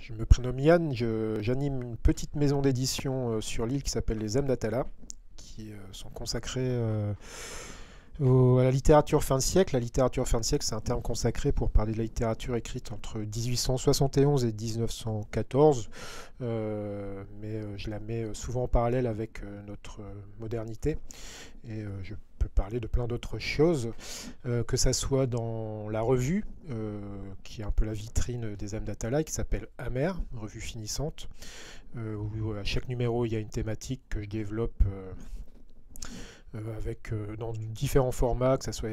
Je me prénomme Yann, j'anime une petite maison d'édition sur l'île qui s'appelle les âmes d'Atala, qui sont consacrées à la littérature fin de siècle. La littérature fin de siècle, c'est un terme consacré pour parler de la littérature écrite entre 1871 et 1914, mais je la mets souvent en parallèle avec notre modernité. Et je peux parler de plein d'autres choses, que ça soit dans la revue, qui est un peu la vitrine des âmes d'Atala, qui s'appelle Amer, revue finissante, où à chaque numéro il y a une thématique que je développe avec dans différents formats, que ce soit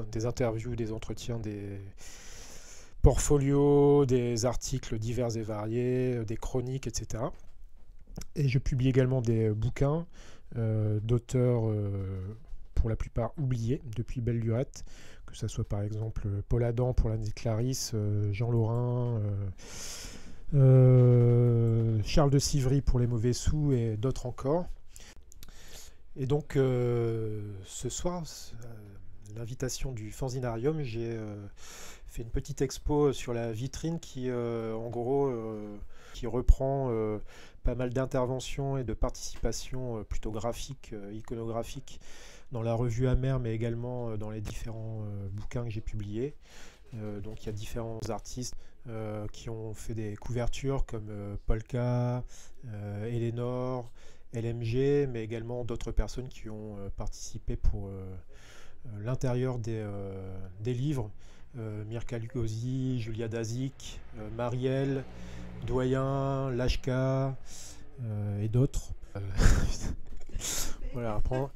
des interviews, des entretiens, des portfolios, des articles divers et variés, des chroniques, etc. Et je publie également des bouquins d'auteurs pour la plupart oubliés depuis belle lurette, que ce soit par exemple Paul Adam pour l'année de Clarisse, Jean Lorrain, Charles de Sivry pour Les Mauvais Sous et d'autres encore. Et donc ce soir, l'invitation du Fanzinarium, j'ai fait une petite expo sur la vitrine qui en gros qui reprend pas mal d'interventions et de participations plutôt graphiques, iconographiques dans la revue Amer, mais également dans les différents bouquins que j'ai publiés. Donc il y a différents artistes qui ont fait des couvertures comme Polka, Eleanor, LMG, mais également d'autres personnes qui ont participé pour l'intérieur des livres. Mirka Lugosi, Julia Dazik, Marielle, Doyen, Lachka et d'autres. Voilà, après...